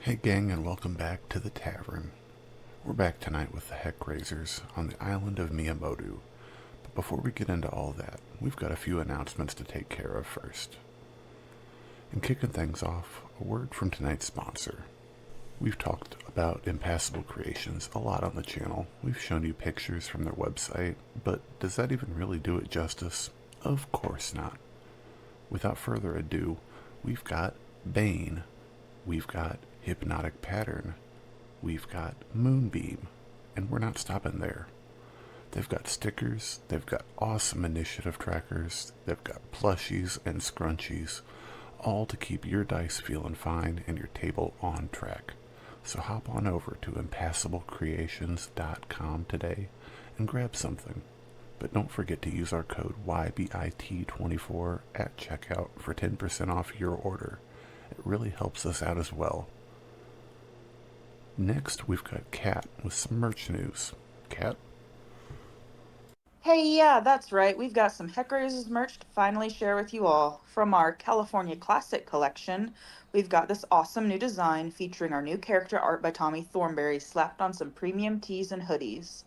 Hey gang, and welcome back to the Tavern. We're back tonight with the HeckRazors on the island of Miyamoto. But before we get into all that, we've got a few announcements to take care of first. And kicking things off, a word from tonight's sponsor. We've talked about Impassable Creations a lot on the channel. We've shown you pictures from their website, but does that even really do it justice? Of course not. Without further ado, we've got Bane. We've got Hypnotic Pattern. We've got Moonbeam. And we're not stopping there. They've got stickers, they've got awesome initiative trackers, they've got plushies and scrunchies, all to keep your dice feeling fine and your table on track. So hop on over to impassablecreations.com today and grab something. But don't forget to use our code YBIT24 at checkout for 10% off your order. It really helps us out as well. Next, we've got Kat with some merch news. Kat? Hey, yeah, that's right. We've got some HeckRazors merch to finally share with you all. From our California Classic collection, we've got this awesome new design featuring our new character art by Tommy Thornberry slapped on some premium tees and hoodies.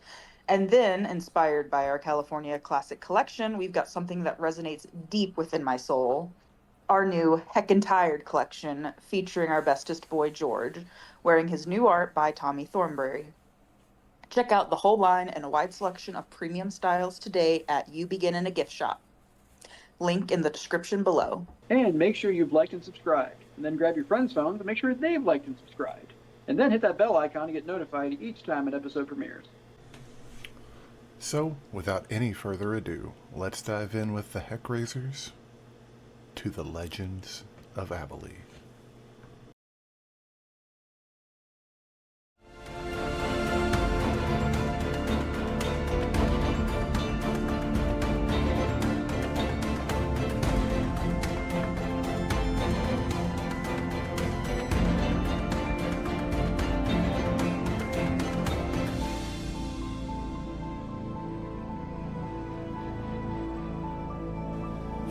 And then, inspired by our California Classic collection, we've got something that resonates deep within my soul. Our new Heckin' Tired collection featuring our bestest boy George, wearing his new art by Tommy Thornberry. Check out the whole line and a wide selection of premium styles today at You Begin in a Gift Shop. Link in the description below. And make sure you've liked and subscribed. And then grab your friend's phone to make sure they've liked and subscribed. And then hit that bell icon to get notified each time an episode premieres. So, without any further ado, let's dive in with the HeckRazors to the Legends of Abhaile.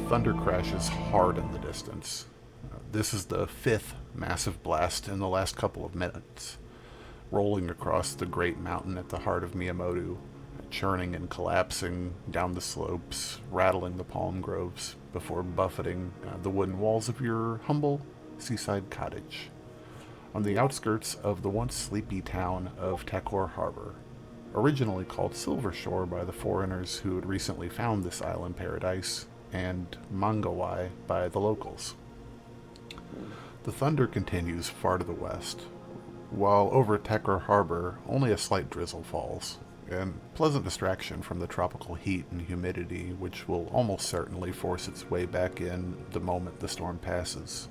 Thunder crashes hard in the distance. This is the fifth massive blast in the last couple of minutes, rolling across the great mountain at the heart of Miyamoto, churning and collapsing down the slopes, rattling the palm groves, before buffeting the wooden walls of your humble seaside cottage. On the outskirts of the once sleepy town of Takkor Harbor, originally called Silver Shore by the foreigners who had recently found this island paradise, and Mangawai by the locals. The thunder continues far to the west, while over at Takkor Harbor only a slight drizzle falls, and pleasant distraction from the tropical heat and humidity which will almost certainly force its way back in the moment the storm passes.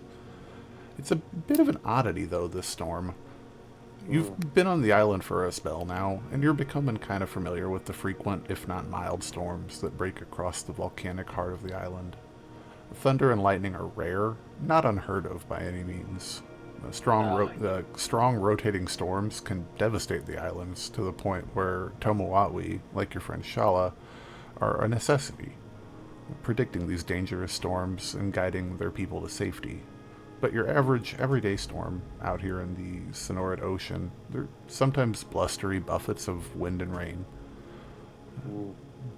It's a bit of an oddity though, this storm. You've been on the island for a spell now, and you're becoming kind of familiar with the frequent, if not mild, storms that break across the volcanic heart of the island. Thunder and lightning are rare, not unheard of by any means. Strong rotating storms can devastate the islands to the point where Tomoawi, like your friend Shala, are a necessity, predicting these dangerous storms and guiding their people to safety. But your average, everyday storm out here in the Sonoran Ocean, they're sometimes blustery buffets of wind and rain.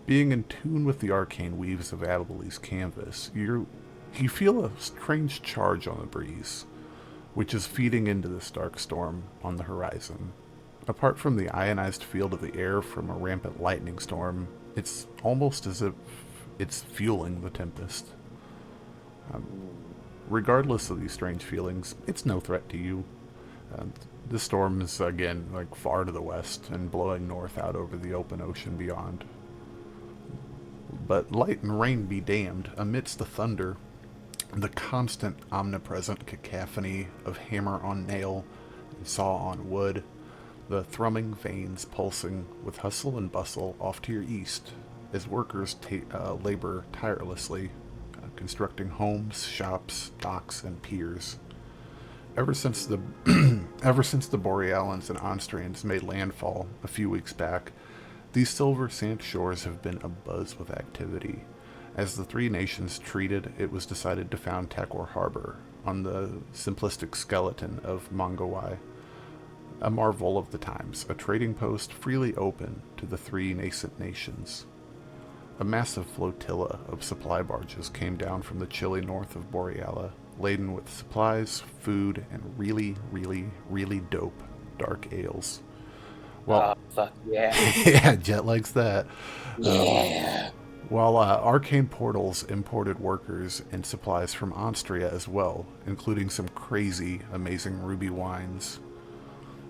Being in tune with the arcane weaves of Abhaile's canvas, you feel a strange charge on the breeze, which is feeding into this dark storm on the horizon. Apart from the ionized field of the air from a rampant lightning storm, it's almost as if it's fueling the tempest. Regardless of these strange feelings, it's no threat to you. The storm is, again, far to the west and blowing north out over the open ocean beyond. But light and rain be damned, amidst the thunder, the constant omnipresent cacophony of hammer on nail and saw on wood, the thrumming veins pulsing with hustle and bustle off to your east as workers labor tirelessly, constructing homes, shops, docks, and piers. Ever since the Borealans and Aenstrians made landfall a few weeks back, these silver sand shores have been abuzz with activity. As the three nations treated, it was decided to found Takkor Harbor, on the simplistic skeleton of Mongawai, a marvel of the times, a trading post freely open to the three nascent nations. A massive flotilla of supply barges came down from the chilly north of Boreala, laden with supplies, food, and really, really, really dope dark ales. Well, fuck yeah. yeah, Jet likes that. Yeah. While arcane portals imported workers and supplies from Aenstria as well, including some crazy, amazing ruby wines.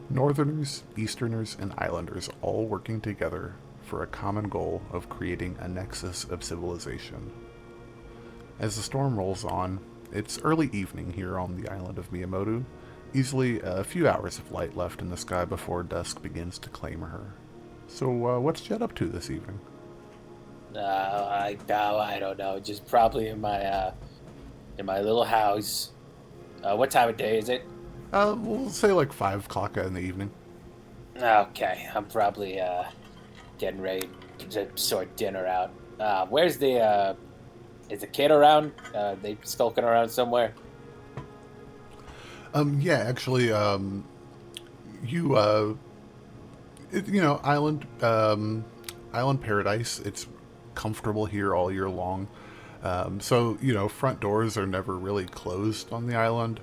Northerners, Easterners, and Islanders all working together for a common goal of creating a nexus of civilization. As the storm rolls on, it's early evening here on the island of Miyamoto, easily a few hours of light left in the sky before dusk begins to claim her. So, what's Jet up to this evening? I don't know. Just probably in my little house. What time of day is it? We'll say like 5 o'clock in the evening. Okay, I'm probably getting ready to sort dinner out. Where's the is the kid around? They skulking around somewhere? Yeah, actually, island paradise. It's comfortable here all year long. So, front doors are never really closed on the island.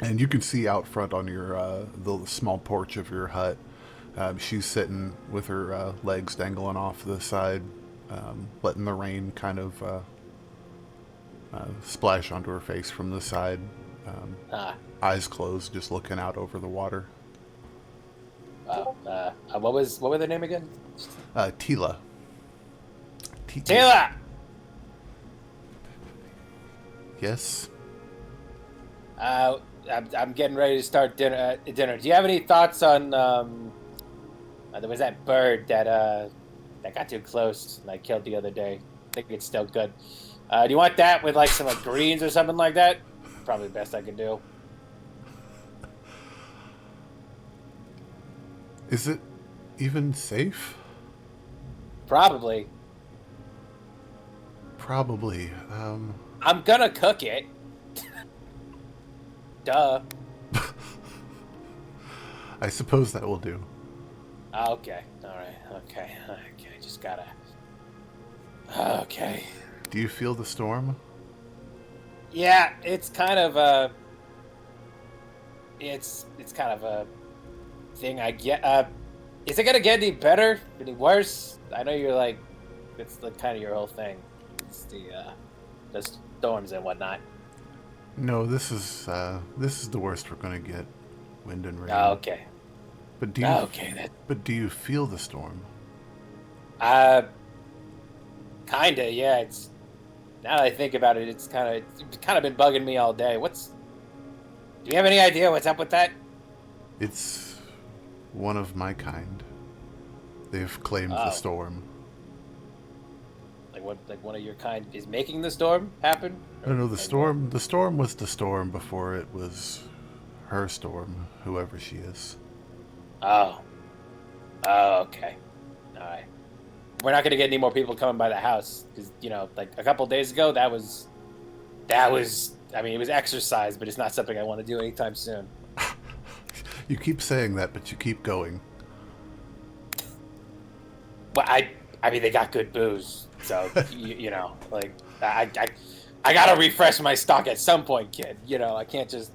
And you can see out front on your the small porch of your hut. She's sitting with her legs dangling off the side, letting the rain kind of splash onto her face from the side. Eyes closed, just looking out over the water. What was their name again? Teala. Teala! Yes? I'm getting ready to start dinner. Do you have any thoughts on there was that bird that got too close and I killed the other day? I think it's still good. Do you want that with like some greens or something like that? Probably the best I can do. Is it even safe? Probably. Probably. I'm gonna cook it. Duh. I suppose that will do. Okay. All right. Okay. Just gotta. Okay. Do you feel the storm? Yeah, it's kind of it's kind of a thing I get. Is it gonna get any better? Any worse? I know you're like, it's the kind of your whole thing. It's the storms and whatnot. No, this is the worst we're gonna get. Wind and rain. Oh, okay. But do you? But do you feel the storm? Kinda. Yeah. It's now that I think about it, it's kind of been bugging me all day. Do you have any idea what's up with that? It's one of my kind. They've claimed the storm. Like one of your kind is making the storm happen? No, the storm. The storm was the storm before it was her storm, whoever she is. Oh, okay. All right. We're not gonna get any more people coming by the house because like a couple days ago, that was. I mean, it was exercise, but it's not something I want to do anytime soon. You keep saying that, but you keep going. Well, I mean, they got good booze, so like I gotta refresh my stock at some point, kid. I can't just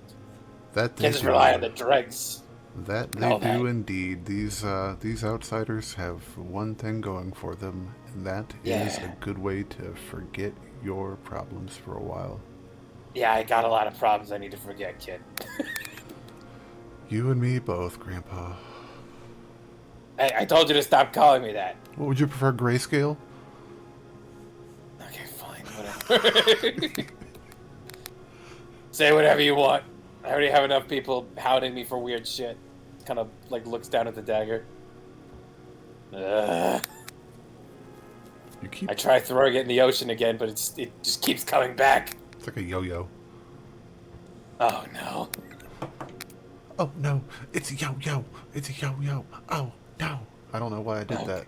rely on the dregs. That they do indeed. These outsiders have one thing going for them, and that is a good way to forget your problems for a while. Yeah, I got a lot of problems I need to forget, kid. You and me both, Grandpa. Hey, I told you to stop calling me that. What would you prefer, grayscale? Okay, fine, whatever. Say whatever you want. I already have enough people hounding me for weird shit. Kind of like looks down at the dagger. I try throwing it in the ocean again, but it just keeps coming back. It's like a yo-yo. Oh no. Oh no, it's a yo-yo. It's a yo-yo. Oh no. I don't know why I did that.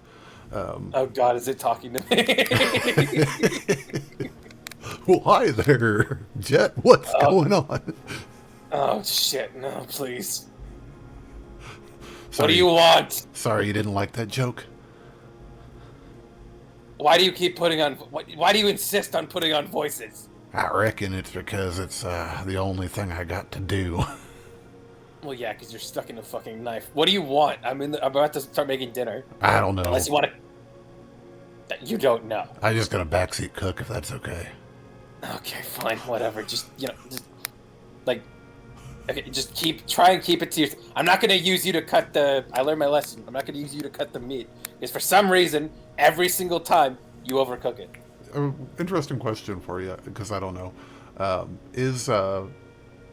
Oh god, is it talking to me? Well, hi there, Jet. What's going on? Oh shit! No, please. Sorry, What do you want? Sorry you didn't like that joke. Why do you keep putting on? Why do you insist on putting on voices? I reckon it's because it's the only thing I got to do. Well, yeah, because you're stuck in a fucking knife. What do you want? I'm about to start making dinner. I don't know. Unless you want to. You don't know. I'm just gonna backseat cook if that's okay. Okay, fine, whatever. Just okay, just try and keep it to yourself. I'm not gonna use you to cut the. I learned my lesson. I'm not gonna use you to cut the meat because for some reason, every single time you overcook it. Interesting question for you because I don't know. Is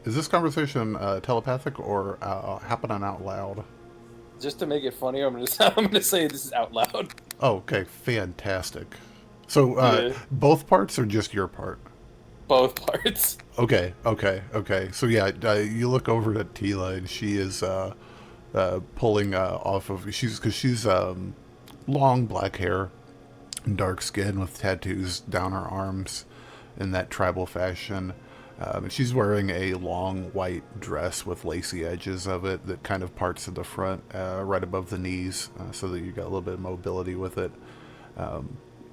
this conversation telepathic or happening out loud? Just to make it funnier, I'm gonna say this is out loud. Oh, okay, fantastic. So Yeah. both parts or just your part? Both parts. Okay. So yeah, you look over at Teala and she is pulling off of she's long black hair, dark skin with tattoos down her arms in that tribal fashion. And she's wearing a long white dress with lacy edges of it that kind of parts at the front, right above the knees, so that you got a little bit of mobility with it.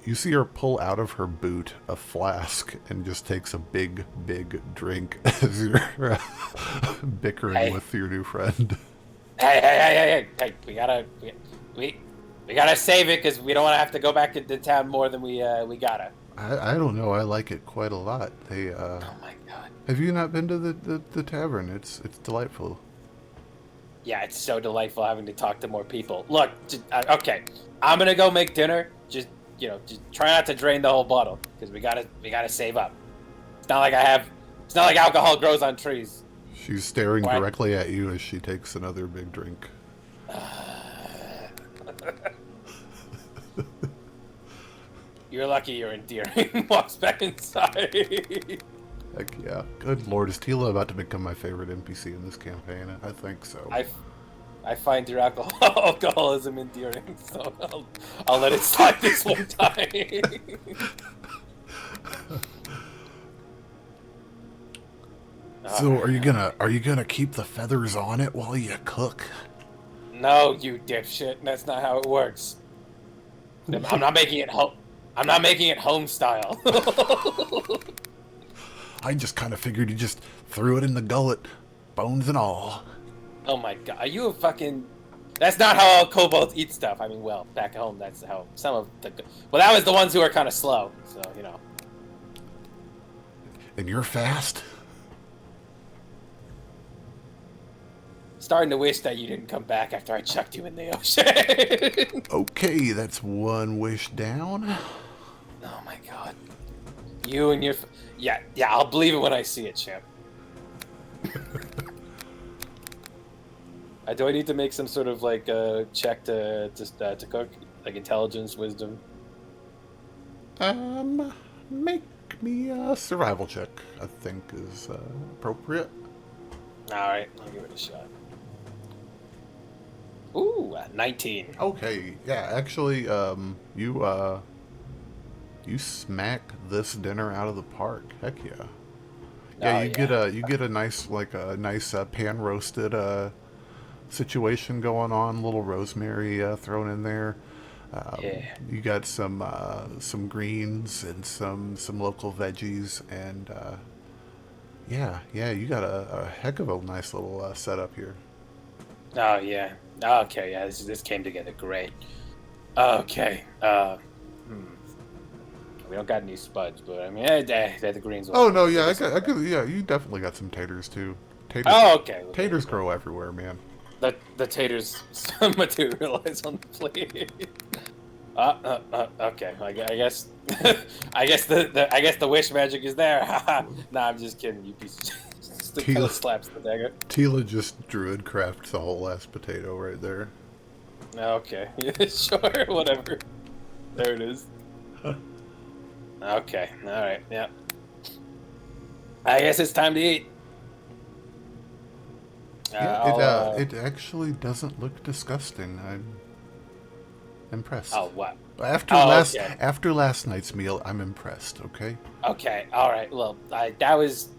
You see her pull out of her boot a flask and just takes a big drink as you're bickering with your new friend. Hey! We gotta save it because we don't want to have to go back into town more than we gotta. I don't know. I like it quite a lot. Oh my god. Have you not been to the tavern? It's delightful. Yeah, it's so delightful having to talk to more people. Look, okay, I'm gonna go make dinner. Just try not to drain the whole bottle because we gotta save up. It's not like alcohol grows on trees. She's staring directly at you as she takes another big drink. You're lucky you're endearing. Walks back inside. Heck yeah. Good lord, is Teala about to become my favorite NPC in this campaign? I think so. I find your alcoholism endearing, so I'll let it slide this one time. So are you gonna keep the feathers on it while you cook? No, you dipshit. That's not how it works. I'm not making it home. I'm not making it home style. I just kind of figured you just threw it in the gullet, bones and all. Oh my god, are you a fucking... That's not how all kobolds eat stuff. I mean, well, back home, that's how some of the... Well, that was the ones who are kind of slow, so, And you're fast? Starting to wish that you didn't come back after I chucked you in the ocean. Okay, that's one wish down. Oh my god. You and your... Yeah, I'll believe it when I see it, champ. Do I need to make some sort of like check to cook, like intelligence, wisdom? Make me a survival check. I think is appropriate. All right, I'll give it a shot. Ooh, 19. Okay, yeah, actually, you smack this dinner out of the park. Heck yeah. Yeah, you get a nice pan roasted situation going on, a little rosemary thrown in there. Yeah. You got some greens and some local veggies, and yeah, you got a heck of a nice little setup here. Oh yeah. Okay, yeah. This came together great. Okay. We don't got any spuds, but I mean, the greens. Oh no, yeah, I could, yeah, you definitely got some taters too. Taters, okay. Taters grow everywhere, man. The taters materialize on the plate. Okay. I guess I guess the wish magic is there. Nah, I'm just kidding. You piece of shit. Just kind of slaps the dagger. Teala just druid crafts a whole ass potato right there. Okay. Sure. Whatever. There it is. Okay. All right. Yeah. I guess it's time to eat. It actually doesn't look disgusting. Impressed. Oh, what? After Okay. last night's meal, I'm impressed. Okay. Okay, all right. Well, that was.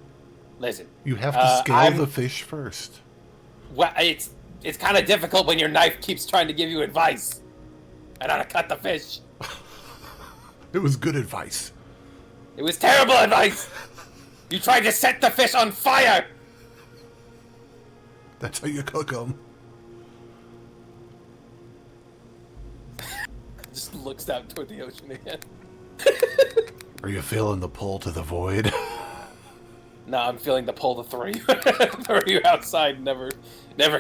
Listen. You have to scale the fish first. Well, it's kind of difficult when your knife keeps trying to give you advice on how to cut the fish. It was good advice. It was terrible advice. You tried to set the fish on fire. That's how you cook them. Just looks out toward the ocean again. Are you feeling the pull to the void? No, I'm feeling the pull to three. Throw you outside, never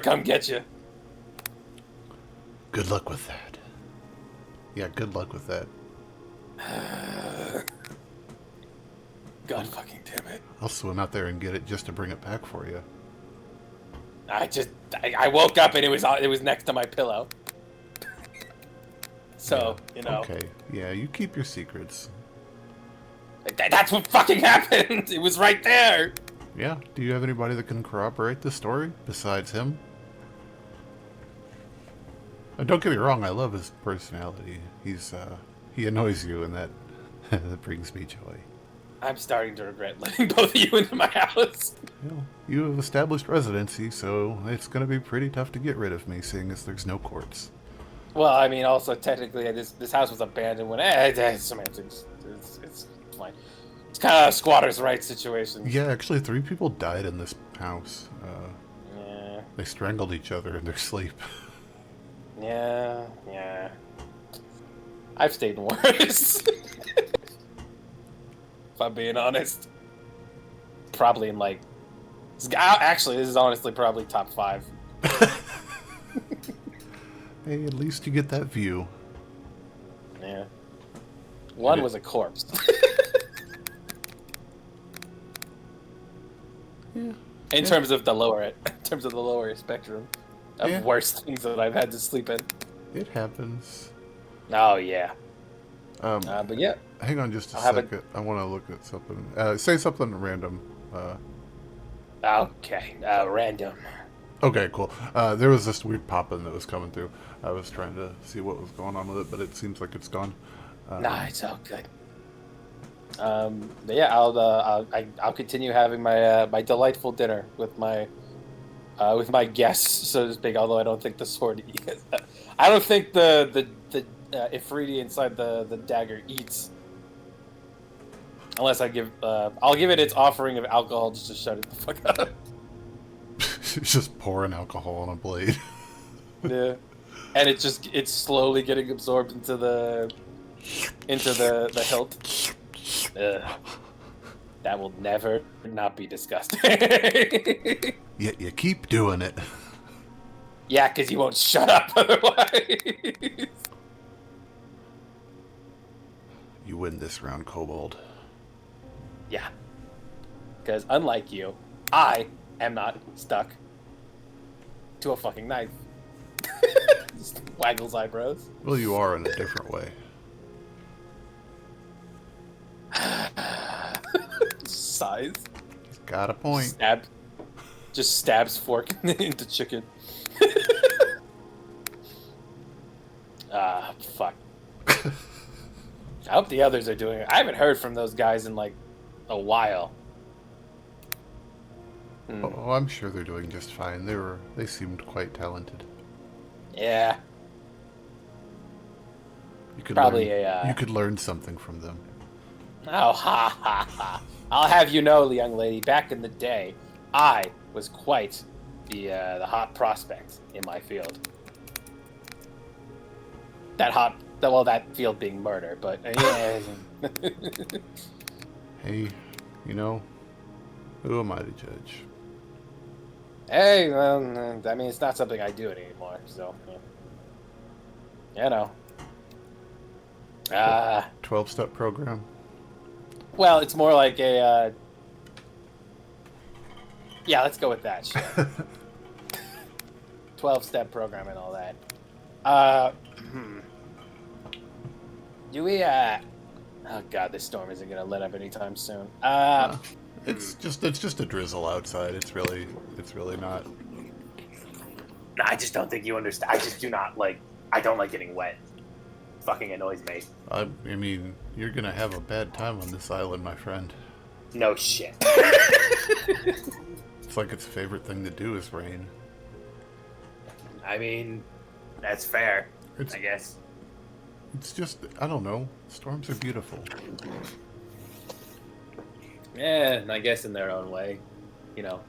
come get you. Good luck with that. Yeah, good luck with that. God fucking damn it. I'll swim out there and get it just to bring it back for you. I woke up and it was next to my pillow. So, Yeah. Okay, yeah, you keep your secrets. That's what fucking happened! It was right there! Yeah, do you have anybody that can corroborate the story besides him? And don't get me wrong, I love his personality. He annoys you, and that brings me joy. I'm starting to regret letting both of you into my house. Well, you have established residency, so it's going to be pretty tough to get rid of me, seeing as there's no courts. Well, I mean, also, technically, this house was abandoned when... semantics. It's fine. It's kind of a squatter's rights situation. Yeah, actually, 3 people died in this house. Yeah. They strangled each other in their sleep. Yeah. I've stayed in worse. If I'm being honest. Probably in, like... Actually, this is honestly probably top 5. Hey, at least you get that view. Yeah. One was a corpse. Yeah. In terms of the lower spectrum of worst things that I've had to sleep in. It happens. Oh yeah. But yeah. Hang on just a second. I want to look at something. Say something random. Okay. Random. Okay, cool. There was this weird pop-in that was coming through. I was trying to see what was going on with it, but it seems like it's gone. Nah, it's all good. But yeah, I'll continue having my my delightful dinner with my guests, so to speak. Although I don't think the sword, I don't think the Ifriti inside the dagger eats, unless I'll give it its offering of alcohol just to shut it the fuck up. It's just pouring alcohol on a blade. Yeah, and it's slowly getting absorbed into the hilt. That will never not be disgusting. Yet you keep doing it. Yeah, because you won't shut up otherwise. You win this round, Kobold. Yeah. Because unlike you, I am not stuck to a fucking knife. Just waggles eyebrows. Well, you are in a different way. Size. He's got a point. Just stabs fork into chicken. Fuck. I hope the others are doing it. I haven't heard from those guys in like a while. Oh, I'm sure they're doing just fine. They seemed quite talented. Yeah. You could Probably you could learn something from them. Oh, ha ha ha! I'll have you know, young lady. Back in the day, I was quite the hot prospect in my field. That field being murder, but yeah. Hey, who am I to judge? Hey, well, I mean, it's not something I do anymore, so yeah. 12-step program. Well, it's more like a. Yeah, let's go with that shit. 12-step program and all that. Do we? Oh god, this storm isn't gonna let up anytime soon. It's just a drizzle outside. It's really not. I just don't think you understand. I just do not like. I don't like getting wet. fucking annoys me. I mean, you're gonna have a bad time on this island, my friend. No shit. It's like its favorite thing to do is rain. I mean, that's fair, It's, I guess. it's just, I don't know. Storms are beautiful. Yeah, I guess in their own way. You know,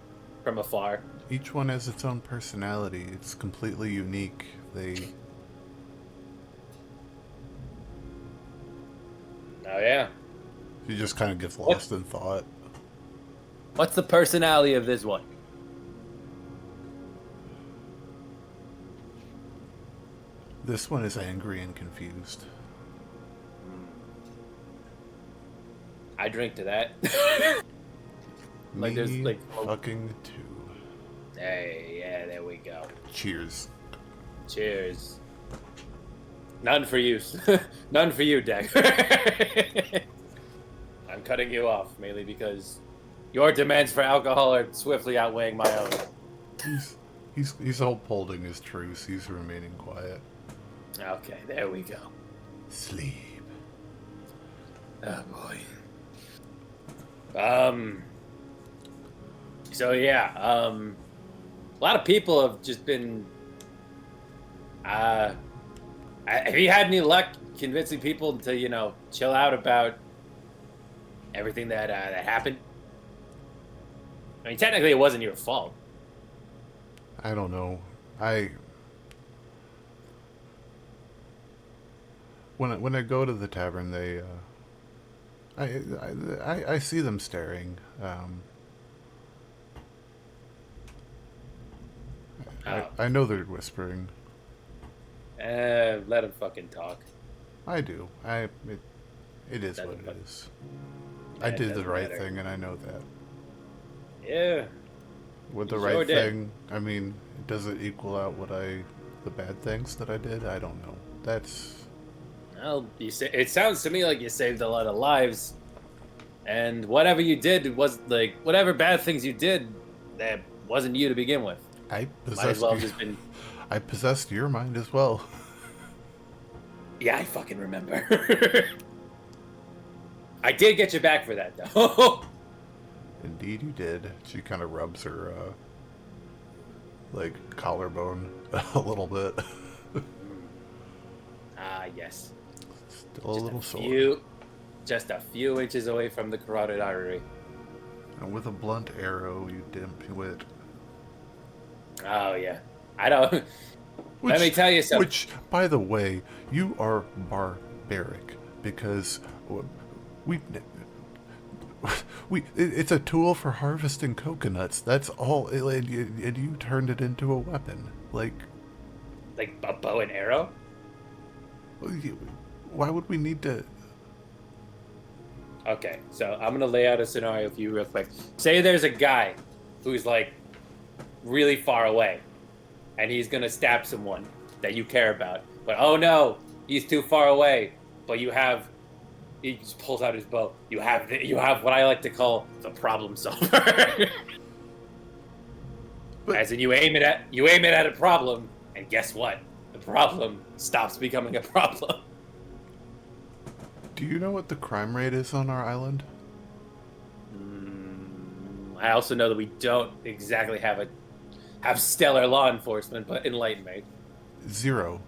from afar. Each one has its own personality. It's completely unique. Oh, yeah. You just kind of gets lost in thought. What's the personality of this one? This one is angry and confused. I drink to that. Like, Me there's, like, fucking too. Hey, yeah, there we go. Cheers. Cheers. None for you. None for you, Deck. I'm cutting you off, mainly because your demands for alcohol are swiftly outweighing my own. He's upholding his truce. He's remaining quiet. Okay, there we go. Sleep. Oh, boy. So, yeah, a lot of people have just been, have you had any luck convincing people to, you know, chill out about everything that happened? I mean, technically, it wasn't your fault. I don't know. When I go to the tavern, they I see them staring. I know they're whispering. Let them fucking talk. I do. It is what it is. I It did the doesn't right matter. thing, and I know that. Yeah. With the You right sure did. thing, I mean, does it equal out the bad things that I did? I don't know. That's Well, it sounds to me like you saved a lot of lives, and whatever you did was like whatever bad things you did, that wasn't you to begin with. I Might as possessed well you. have just been. I possessed your mind as well. Yeah, I fucking remember. I did get you back for that, though. Indeed, you did. She kind of rubs her like collarbone a little bit. Ah, yes. Still a little sore. Just a few inches away from the carotid artery. And with a blunt arrow, you dimwit. Oh yeah, I don't. Let me tell you something. Which, by the way, you are barbaric because it's a tool for harvesting coconuts. That's all, and you turned it into a weapon. Like a bow and arrow. why would we need to? Okay, so I'm gonna lay out a scenario for you real quick. Say there's a guy who's like really far away, and he's gonna stab someone that you care about. But oh no, he's too far away. But he just pulls out his bow. You have what I like to call the problem solver. But- As in, you aim it at a problem, and guess what? The problem stops becoming a problem. Do you know what the crime rate is on our island? I also know that we don't exactly have stellar law enforcement, but enlighten me. 0.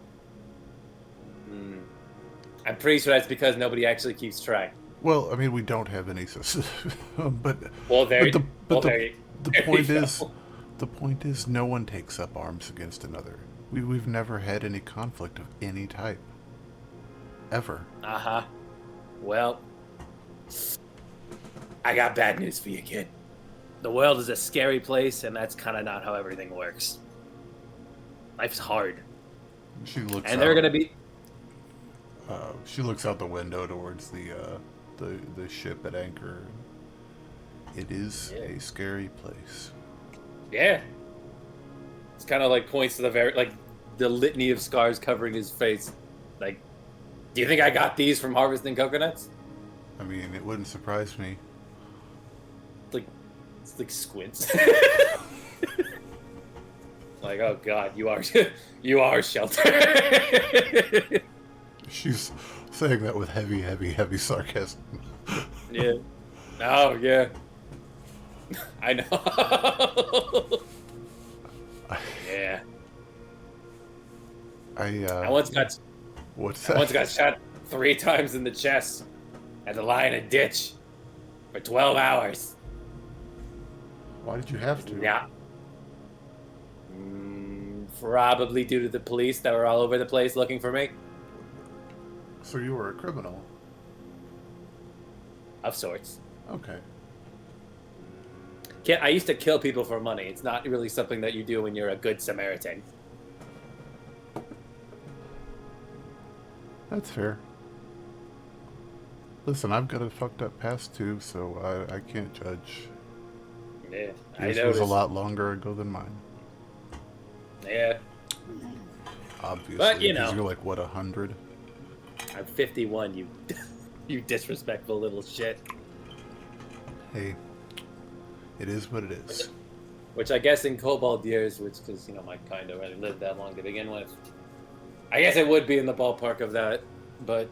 I'm pretty sure that's because nobody actually keeps track. Well, I mean, we don't have any system, but Well, there the there point you is, go. the point is, no one takes up arms against another. We've never had any conflict of any type, ever. Uh-huh. Well, I got bad news for you, kid. The world is a scary place, and that's kind of not how everything works. Life's hard. She looks. And they're gonna be. She looks out the window towards the ship at anchor. It is a scary place. Yeah. It's kind of like points to the litany of scars covering his face. Like, do you think I got these from harvesting coconuts? I mean, it wouldn't surprise me. It's like squints. Like, oh god, you are sheltered. She's saying that with heavy, heavy, heavy sarcasm. Yeah. Oh, yeah. I know. Yeah. I once got What's I that? once got shot 3 times in the chest. Had to lie in a ditch for 12 hours. Why did you have to? Yeah. Probably due to the police that were all over the place looking for me. So you were a criminal. Of sorts. Okay. I used to kill people for money. It's not really something that you do when you're a good Samaritan. That's fair. Listen, I've got a fucked up past too, so I can't judge. Yeah, This was a lot longer ago than mine. Yeah, Obviously. But, you 'cause know. You're like, what, 100? I'm 51. You, you disrespectful little shit. Hey, it is what it is. Which I guess in Kobold years, which because my kind of already lived that long to begin with, I guess it would be in the ballpark of that. But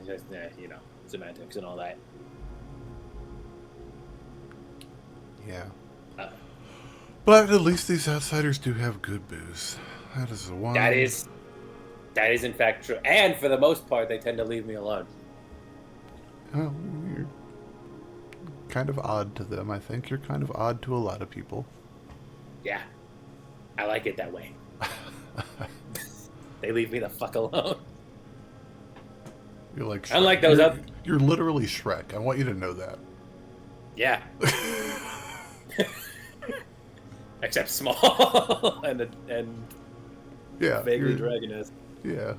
just, semantics and all that. Yeah. Uh, But at least these outsiders do have good booze. That is the one. That is in fact true. And for the most part, they tend to leave me alone. Well, you're kind of odd to them, I think. You're kind of odd to a lot of people. Yeah, I like it that way. They leave me the fuck alone. You're like Shrek. Unlike those other... You're literally Shrek. I want you to know that. Yeah. Except small and Yeah. vaguely you're- dragoness. Yeah.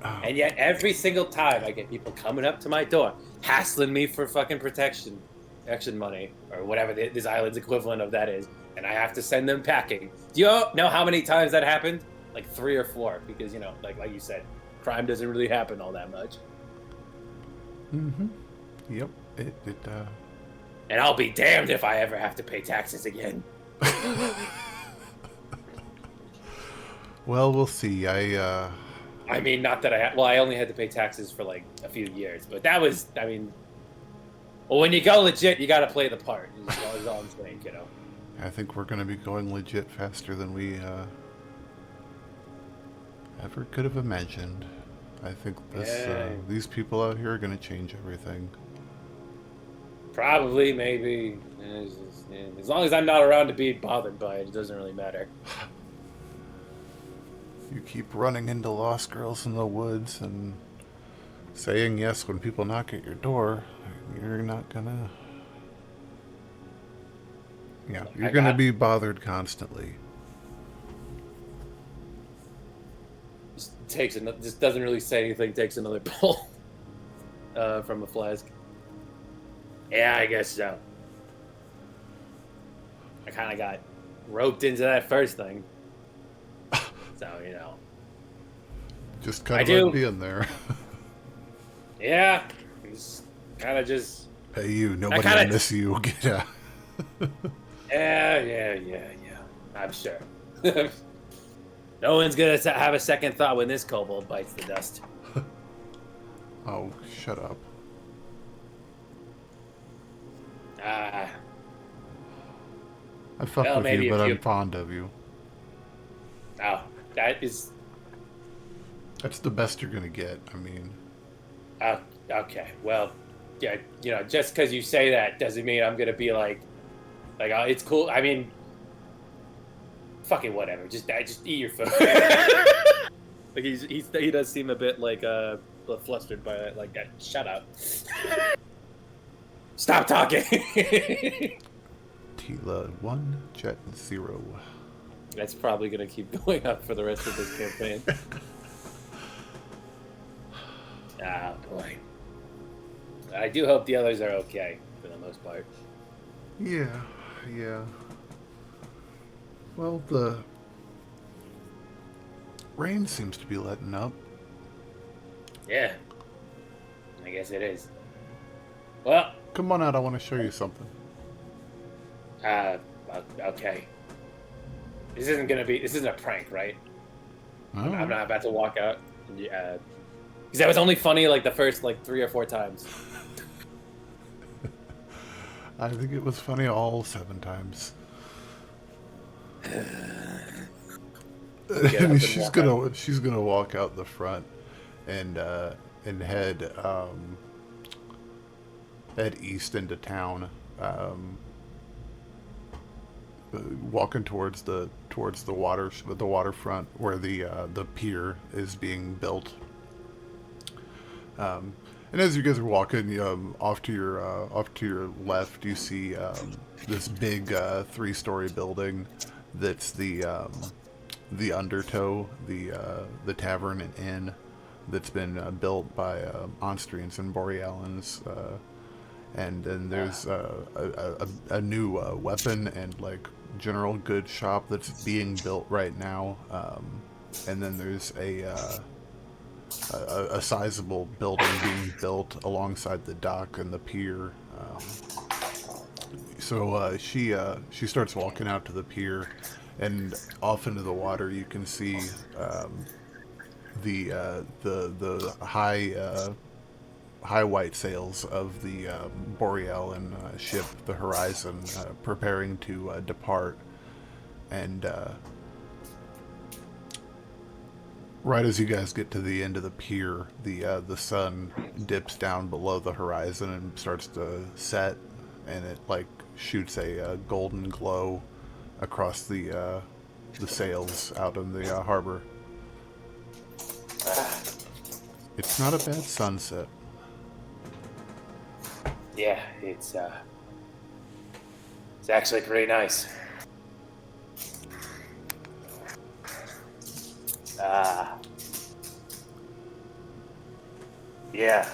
Oh, And yet every single time I get people coming up to my door, hassling me for fucking protection money, or whatever this island's equivalent of that is, and I have to send them packing. Do you know how many times that happened? Like 3 or 4, because like you said, crime doesn't really happen all that much. mm-hmm. Yep. And I'll be damned if I ever have to pay taxes again. Well, we'll see. I mean, not that I only had to pay taxes for like a few years, but that was, well, when you go legit, you gotta play the part, is all I'm saying, kiddo. I think we're going to be going legit faster than we ever could have imagined. I think these people out here are going to change everything. Probably, maybe. As long as I'm not around to be bothered by it, it doesn't really matter. You keep running into lost girls in the woods and saying yes when people knock at your door, you're not gonna... Yeah, you're gonna be bothered constantly. Just doesn't really say anything, takes another pull from a flask. Yeah, I guess so. I kind of got roped into that first thing. So, Just kind of like being there. Yeah, it's kind of just... Hey, you, nobody will miss you. Get out. Yeah. I'm sure. No one's gonna have a second thought when this kobold bites the dust. Oh, shut up. Ah. I fuck with you, but I'm fond of you. Oh, that is... That's the best you're gonna get, I mean. Okay, well, yeah, just because you say that doesn't mean I'm gonna be like, oh, it's cool. I mean, fucking whatever. Just eat your food. Like he does seem a bit like flustered by that. Like, shut up. Stop talking. Teala 1, Jet 0. That's probably gonna keep going up for the rest of this campaign. Oh boy. I do hope the others are okay for the most part. Yeah. Well, the rain seems to be letting up. Yeah. I guess it is. Well. Come on out, I want to show you something. Okay. This isn't a prank, right? Oh. I'm not about to walk out. Yeah, because that was only funny like the first like 3 or 4 times. I think it was funny all 7 times. Get up and walk out. She's gonna walk out the front and head east into town, walking towards the waterfront where the pier is being built. And as you guys are walking, off to your left, you see this big 3-story building that's the Undertow, the tavern and inn that's been built by Aenstrians and Borealans, and then there's a new weapon and like general goods shop that's being built right now, and then there's a sizable building being built alongside the dock and the pier. So she starts walking out to the pier, and off into the water you can see the high white sails of the Borealan ship, the Horizon, preparing to depart. And right as you guys get to the end of the pier, the sun dips down below the horizon and starts to set, and it like shoots a golden glow across the sails out in the harbor. It's not a bad sunset. Yeah, it's actually pretty nice. Yeah,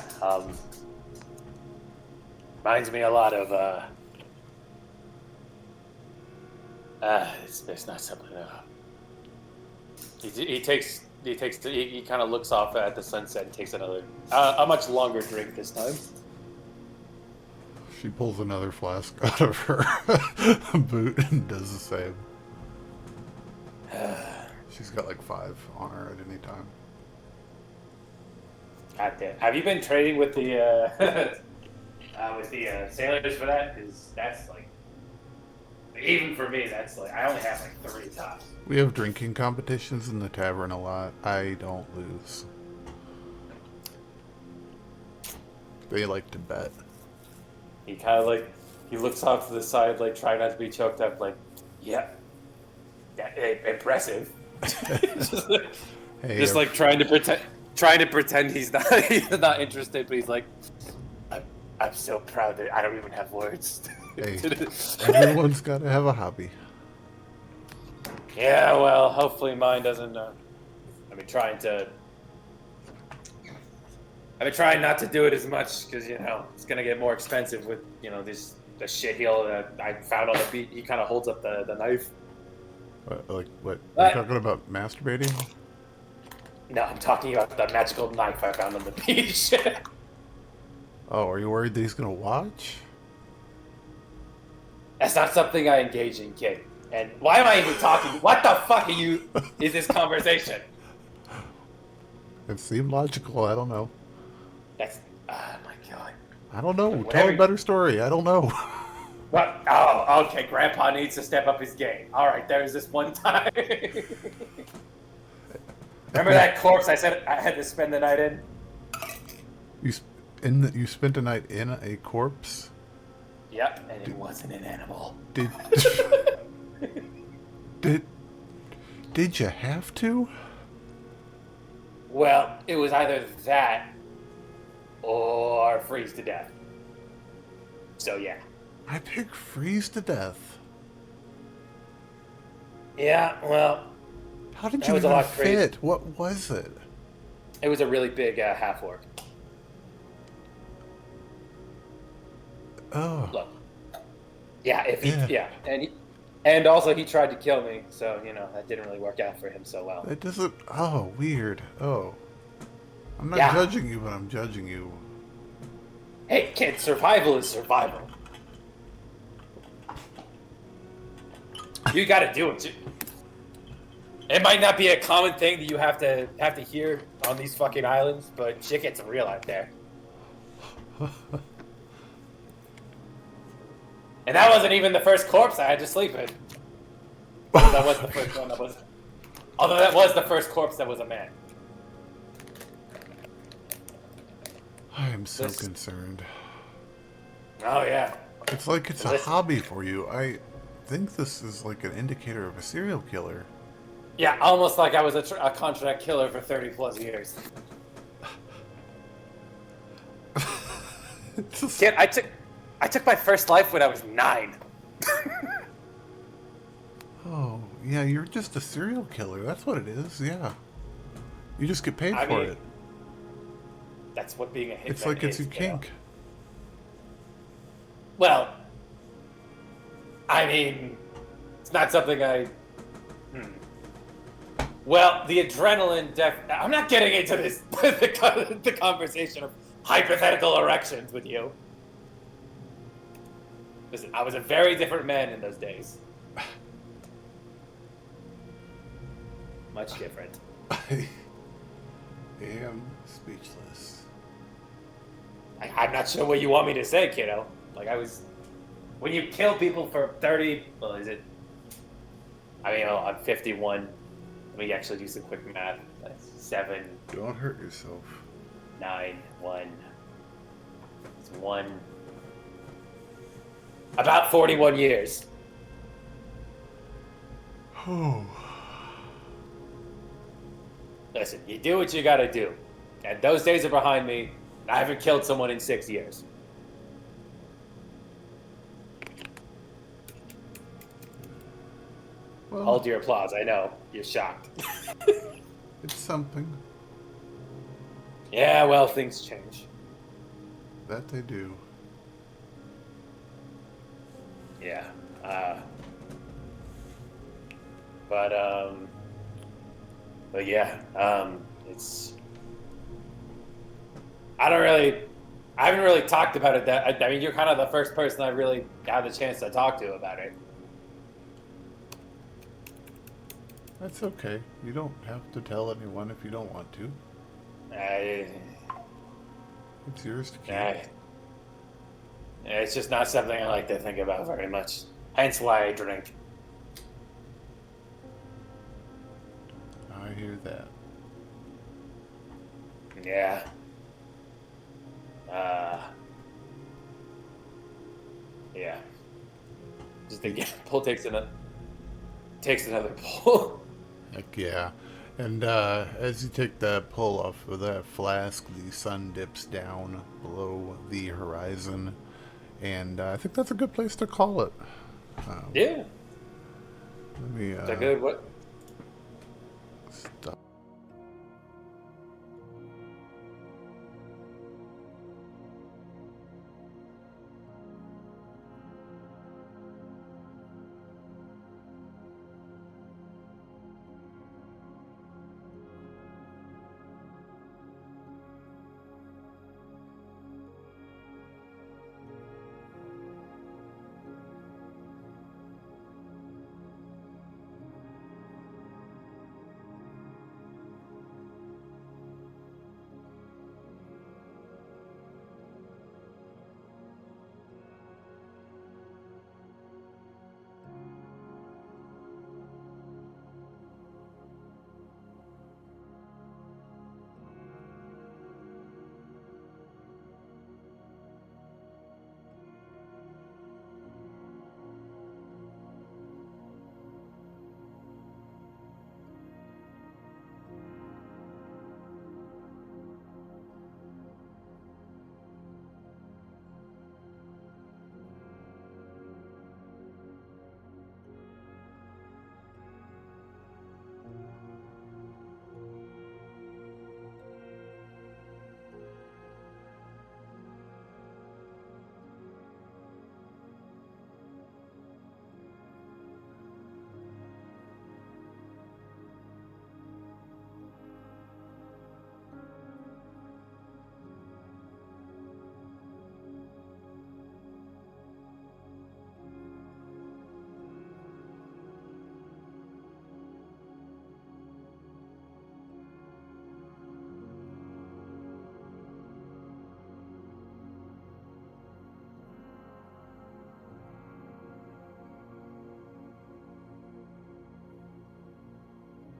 reminds me a lot of it's not something. He kind of looks off at the sunset and takes another a much longer drink this time. She pulls another flask out of her boot and does the same. She's got like 5 on her at any time. God damn. Have you been trading with the sailors for that? Because that's like, even for me, that's like, I only have like 3 tops. We have drinking competitions in the tavern a lot. I don't lose. They like to bet. He kind of like, he looks off to the side, like trying not to be choked up, like, yeah, impressive. Hey, like trying to pretend he's not interested, but he's like, I'm so proud that I don't even have words. Hey, everyone's got to have a hobby. Yeah, well, hopefully mine doesn't. I've been trying not to do it as much because it's gonna get more expensive with the shit heel that I found on the beach. He kind of holds up the knife. What? You're talking about masturbating? No, I'm talking about the magical knife I found on the beach. Oh, are you worried that he's gonna watch? That's not something I engage in, kid. And why am I even talking? What the fuck is this conversation? It seemed logical. I don't know. That's, oh my god. I don't know. Tell a better story. I don't know. What? Oh, okay. Grandpa needs to step up his game. All right, there's this one time. Remember that corpse I said I had to spend the night in? You spent a night in a corpse? Yep, and it wasn't an animal. Did you have to? Well, it was either that or freeze to death. So yeah. I picked freeze to death. Yeah, well. How did you even fit? What was it? It was a really big half orc. Oh. Look. Yeah, and also he tried to kill me, so that didn't really work out for him so well. It doesn't. Oh, weird. Oh. I'm not judging you, but I'm judging you. Hey, kid, survival is survival. You gotta do it. It might not be a common thing that you have to hear on these fucking islands, but shit gets real out there. And that wasn't even the first corpse I had to sleep in. That was the first one that was. Although that was the first corpse that was a man. I am so concerned. Oh yeah. It's like it's a hobby for you. I think this is like an indicator of a serial killer. Yeah, almost like I was a contract killer for 30 plus years. Kid, I took my first life when I was 9. Oh, yeah, you're just a serial killer. That's what it is, yeah. You just get paid for it. That's what being a hitman is. It's like it's your kink. Well, I mean, it's not something I... Well, the adrenaline I'm not getting into this, the conversation of hypothetical erections with you. Listen, I was a very different man in those days. Much different. I am speechless. I'm not sure what you want me to say, kiddo. Like, when you kill people for 30, well, is it? I mean, I'm 51. Let me actually do some quick math. That's 7. Don't hurt yourself. 9, 1. It's 1. About 41 years. Oh. Listen, you do what you gotta do. And those days are behind me. I haven't killed someone in 6 years. Well, Hold your applause. I know. You're shocked. it's something. Yeah, well, things change. That they do. Yeah. But yeah, it's... I haven't really talked about it I mean, you're kind of the first person I really had the chance to talk to about it. That's okay. You don't have to tell anyone if you don't want to. It's yours to keep. It's just not something I like to think about very much. Hence why I drink. I hear that. Yeah. Yeah. Just again, pull takes another pull. Heck yeah. And as you take that pull off of that flask, the sun dips down below the horizon. And I think that's a good place to call it. Yeah. Let me, Is that good? What?